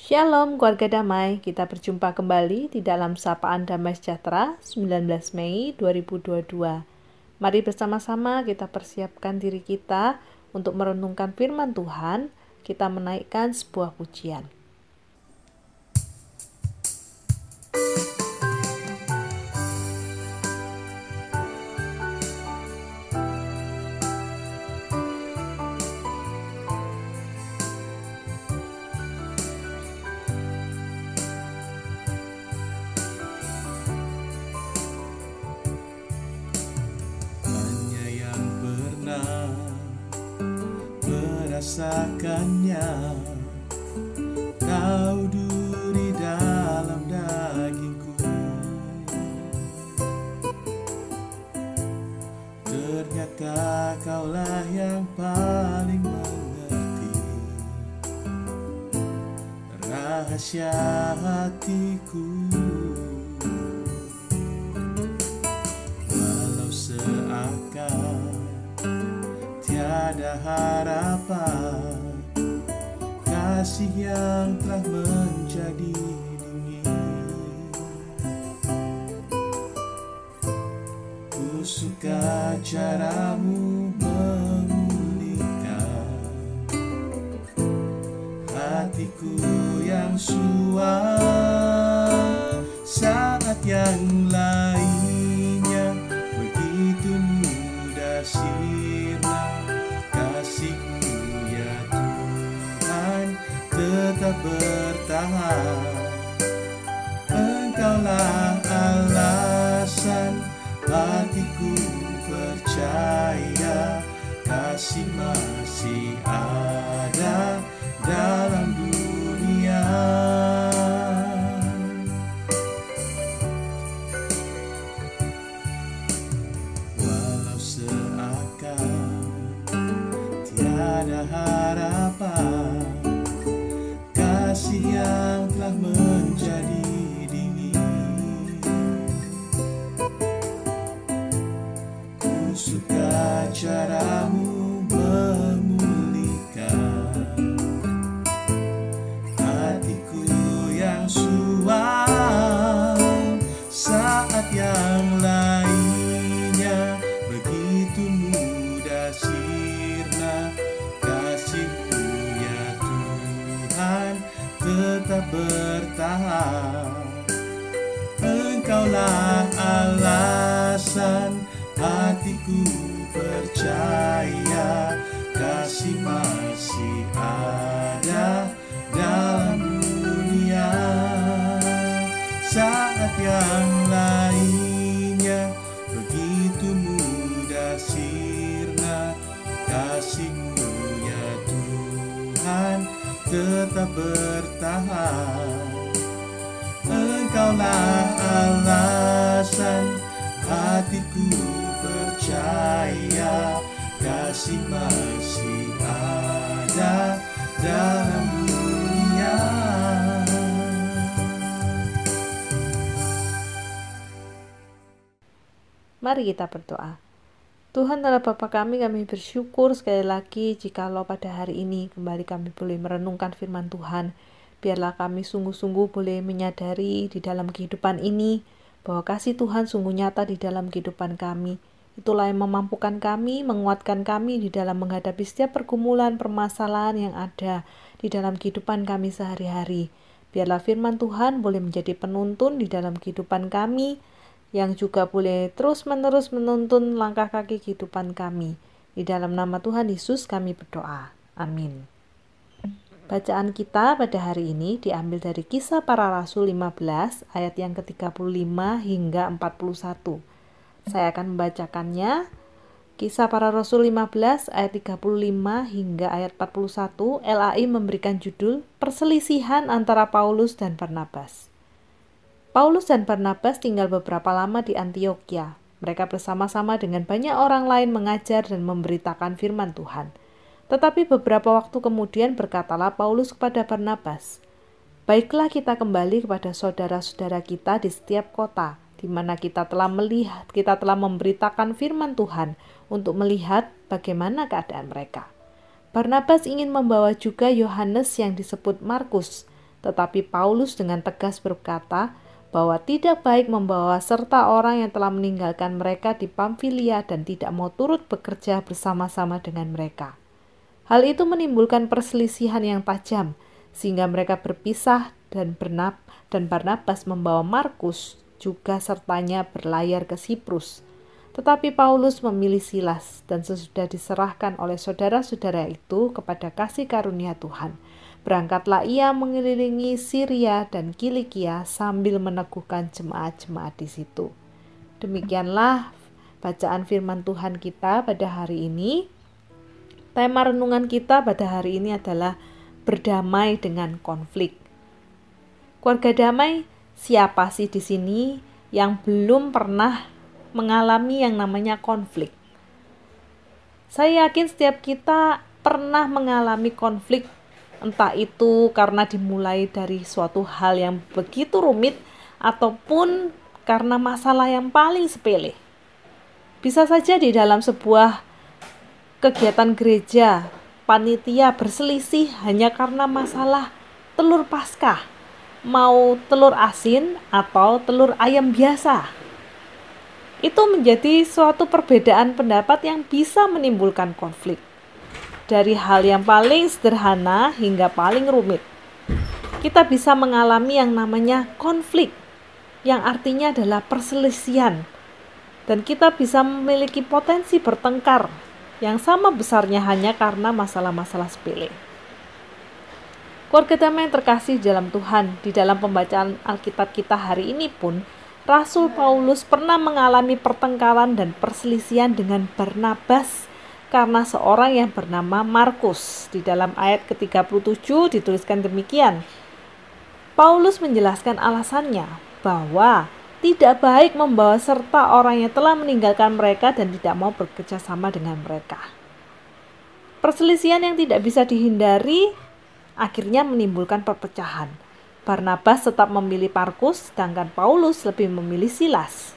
Shalom keluarga damai, kita berjumpa kembali di dalam Sapaan Damai Sejahtera 19 Mei 2022. Mari bersama-sama kita persiapkan diri kita untuk merenungkan firman Tuhan, kita menaikkan sebuah pujian. Merasakannya, kau duri dalam dagingku. Ternyata kaulah yang paling mengerti rahasia hatiku. Walau seakan tiada harapan, kasih yang telah menjadi dingin. Ku suka caramu memulihkan hatiku yang suam. Saat yang lainnya begitu mudah sirna, kasih-Mu ya Tuhan tetap bertahan. Engkaulah alasan hatiku percaya, kasih masih ada dalam dunia. Walau seakan tiada harapan, kasih yang telah menjadi dingin. Ku suka caramu memulihkan hatiku yang suam. Saat yang lainnya begitu mudah sirna, kasih-Mu ya Tuhan tetap bertahan. Engkaulah alasan hatiku percaya, kasih masih ada dalam dunia. Saat yang lainnya begitu mudah sirna, kasih-Mu ya Tuhan tetap bertahan. Engkaulah alasan hatiku percaya, kasih masih ada dalam dunia. Mari kita berdoa. Tuhan Allah Bapa kami bersyukur sekali lagi jikalau pada hari ini kembali kami boleh merenungkan firman Tuhan. Biarlah kami sungguh-sungguh boleh menyadari di dalam kehidupan ini bahwa kasih Tuhan sungguh nyata di dalam kehidupan kami. Itulah yang memampukan kami, menguatkan kami di dalam menghadapi setiap pergumulan, permasalahan yang ada di dalam kehidupan kami sehari-hari. Biarlah firman Tuhan boleh menjadi penuntun di dalam kehidupan kami, yang juga boleh terus-menerus menuntun langkah kaki kehidupan kami. Di dalam nama Tuhan Yesus kami berdoa. Amin. Bacaan kita pada hari ini diambil dari Kisah Para Rasul 15 ayat yang ke-35 hingga 41. Saya akan membacakannya. Kisah Para Rasul 15 ayat 35 hingga ayat 41. LAI memberikan judul Perselisihan antara Paulus dan Barnabas. Paulus dan Barnabas tinggal beberapa lama di Antiokhia. Mereka bersama-sama dengan banyak orang lain mengajar dan memberitakan firman Tuhan. Tetapi beberapa waktu kemudian berkatalah Paulus kepada Barnabas, "Baiklah kita kembali kepada saudara-saudara kita di setiap kota, di mana kita telah memberitakan firman Tuhan untuk melihat bagaimana keadaan mereka." Barnabas ingin membawa juga Yohanes yang disebut Markus, Tetapi Paulus dengan tegas berkata bahwa tidak baik membawa serta orang yang telah meninggalkan mereka di Pamfilia dan tidak mau turut bekerja bersama-sama dengan mereka. Hal itu menimbulkan perselisihan yang tajam, sehingga mereka berpisah dan Barnabas membawa Markus juga sertanya berlayar ke Siprus. Tetapi Paulus memilih Silas dan sesudah diserahkan oleh saudara-saudara itu kepada kasih karunia Tuhan, berangkatlah ia mengelilingi Syria dan Kilikia sambil meneguhkan jemaat-jemaat di situ. Demikianlah bacaan firman Tuhan kita pada hari ini. Tema renungan kita pada hari ini adalah berdamai dengan konflik. Keluarga damai, siapa sih di sini yang belum pernah mengalami yang namanya konflik? Saya yakin setiap kita pernah mengalami konflik, entah itu karena dimulai dari suatu hal yang begitu rumit ataupun karena masalah yang paling sepele. Bisa saja di dalam sebuah kegiatan gereja, panitia berselisih hanya karena masalah telur Paskah, mau telur asin atau telur ayam biasa. Itu menjadi suatu perbedaan pendapat yang bisa menimbulkan konflik. Dari hal yang paling sederhana hingga paling rumit, kita bisa mengalami yang namanya konflik, yang artinya adalah perselisihan. Dan kita bisa memiliki potensi bertengkar yang sama besarnya hanya karena masalah-masalah sepele. Keluarga damai yang terkasih dalam Tuhan, di dalam pembacaan Alkitab kita hari ini pun, Rasul Paulus pernah mengalami pertengkaran dan perselisihan dengan Barnabas karena seorang yang bernama Markus. Di dalam ayat ke-37 dituliskan demikian. Paulus menjelaskan alasannya bahwa tidak baik membawa serta orang yang telah meninggalkan mereka dan tidak mau bekerja sama dengan mereka. Perselisihan yang tidak bisa dihindari akhirnya menimbulkan perpecahan. Barnabas tetap memilih Markus, sedangkan Paulus lebih memilih Silas.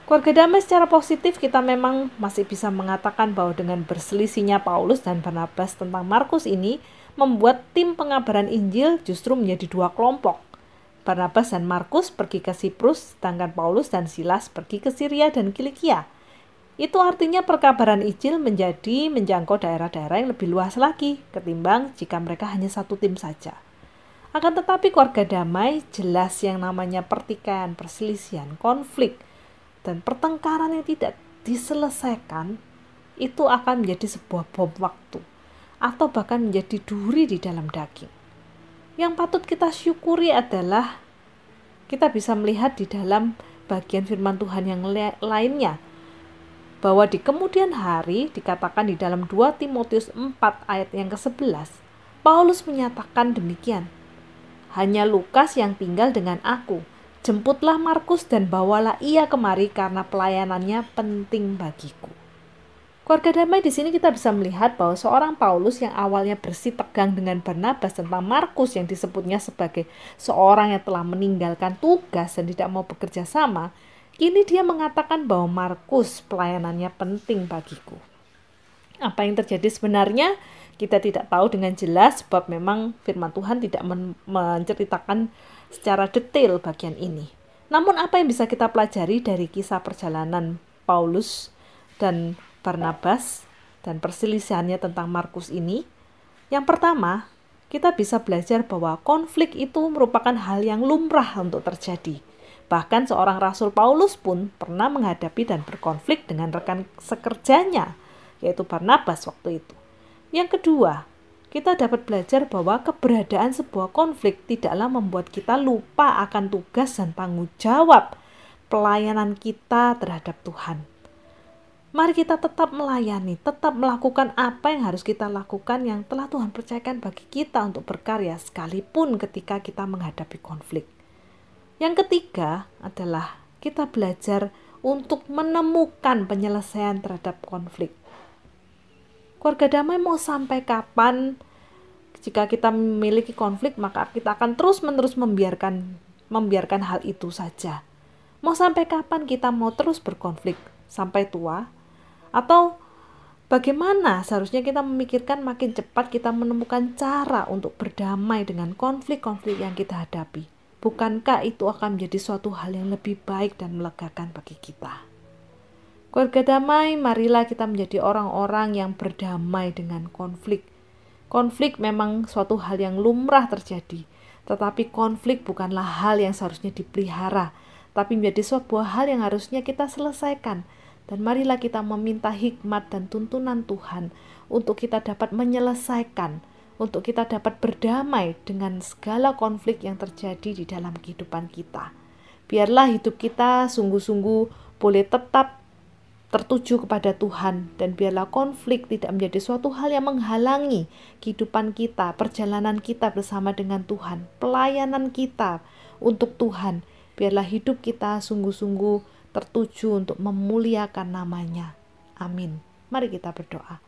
Keluarga damai, secara positif kita memang masih bisa mengatakan bahwa dengan berselisihnya Paulus dan Barnabas tentang Markus ini membuat tim pengabaran Injil justru menjadi dua kelompok. Barnabas dan Markus pergi ke Siprus, sedangkan Paulus dan Silas pergi ke Syria dan Kilikia. Itu artinya perkabaran Injil menjangkau daerah-daerah yang lebih luas lagi ketimbang jika mereka hanya satu tim saja. Akan tetapi keluarga damai, jelas yang namanya pertikaian, perselisihan, konflik, dan pertengkaran yang tidak diselesaikan itu akan menjadi sebuah bom waktu atau bahkan menjadi duri di dalam daging. Yang patut kita syukuri adalah kita bisa melihat di dalam bagian firman Tuhan yang lainnya bahwa di kemudian hari dikatakan di dalam 2 Timotius 4 ayat yang ke-11, Paulus menyatakan demikian. Hanya Lukas yang tinggal dengan aku. Jemputlah Markus dan bawalah ia kemari karena pelayanannya penting bagiku. Keluarga damai, di sini kita bisa melihat bahwa seorang Paulus yang awalnya bersitegang dengan Barnabas tentang Markus yang disebutnya sebagai seorang yang telah meninggalkan tugas dan tidak mau bekerja sama, kini dia mengatakan bahwa Markus pelayanannya penting bagiku. Apa yang terjadi sebenarnya kita tidak tahu dengan jelas, sebab memang firman Tuhan tidak menceritakan secara detail bagian ini. Namun apa yang bisa kita pelajari dari kisah perjalanan Paulus dan Barnabas dan perselisihannya tentang Markus ini? Yang pertama, kita bisa belajar bahwa konflik itu merupakan hal yang lumrah untuk terjadi. Bahkan seorang Rasul Paulus pun pernah menghadapi dan berkonflik dengan rekan sekerjanya, yaitu Barnabas waktu itu. Yang kedua, kita dapat belajar bahwa keberadaan sebuah konflik tidaklah membuat kita lupa akan tugas dan tanggung jawab pelayanan kita terhadap Tuhan. Mari kita tetap melayani, tetap melakukan apa yang harus kita lakukan yang telah Tuhan percayakan bagi kita untuk berkarya sekalipun ketika kita menghadapi konflik. Yang ketiga adalah kita belajar untuk menemukan penyelesaian terhadap konflik. Keluarga damai, mau sampai kapan jika kita memiliki konflik, maka kita akan terus-menerus membiarkan hal itu saja. Mau sampai kapan kita mau terus berkonflik? Sampai tua? Atau Bagaimana seharusnya kita memikirkan makin cepat kita menemukan cara untuk berdamai dengan konflik-konflik yang kita hadapi. Bukankah itu akan menjadi suatu hal yang lebih baik dan melegakan bagi kita? Keluarga damai, marilah kita menjadi orang-orang yang berdamai dengan konflik. Konflik memang suatu hal yang lumrah terjadi, tetapi konflik bukanlah hal yang seharusnya dipelihara, tapi menjadi sebuah hal yang harusnya kita selesaikan. Dan marilah kita meminta hikmat dan tuntunan Tuhan untuk kita dapat menyelesaikan, untuk kita dapat berdamai dengan segala konflik yang terjadi di dalam kehidupan kita. Biarlah hidup kita sungguh-sungguh boleh tetap tertuju kepada Tuhan, dan biarlah konflik tidak menjadi suatu hal yang menghalangi kehidupan kita, perjalanan kita bersama dengan Tuhan, pelayanan kita untuk Tuhan. Biarlah hidup kita sungguh-sungguh tertuju untuk memuliakan namanya. Amin. Mari kita berdoa.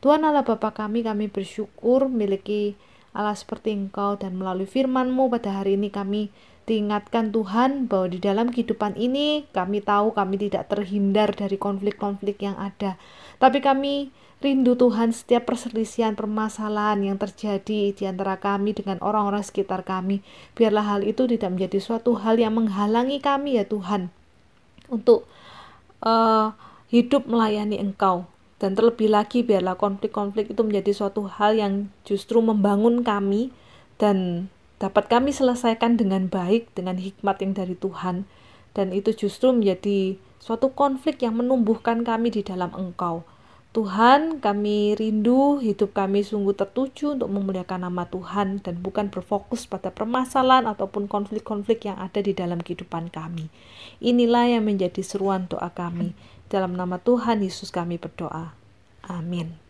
Tuhan Allah Bapa kami bersyukur memiliki Allah seperti Engkau, dan melalui firman-Mu pada hari ini kami diingatkan Tuhan bahwa di dalam kehidupan ini kami tahu kami tidak terhindar dari konflik-konflik yang ada. Tapi kami rindu Tuhan setiap perselisihan permasalahan yang terjadi di antara kami dengan orang-orang sekitar kami. Biarlah hal itu tidak menjadi suatu hal yang menghalangi kami ya Tuhan untuk hidup melayani Engkau. Dan terlebih lagi biarlah konflik-konflik itu menjadi suatu hal yang justru membangun kami dan dapat kami selesaikan dengan baik, dengan hikmat yang dari Tuhan. Dan itu justru menjadi suatu konflik yang menumbuhkan kami di dalam Engkau. Tuhan, kami rindu hidup kami sungguh tertuju untuk memuliakan nama Tuhan dan bukan berfokus pada permasalahan ataupun konflik-konflik yang ada di dalam kehidupan kami. Inilah yang menjadi seruan doa kami. Dalam nama Tuhan Yesus kami berdoa. Amin.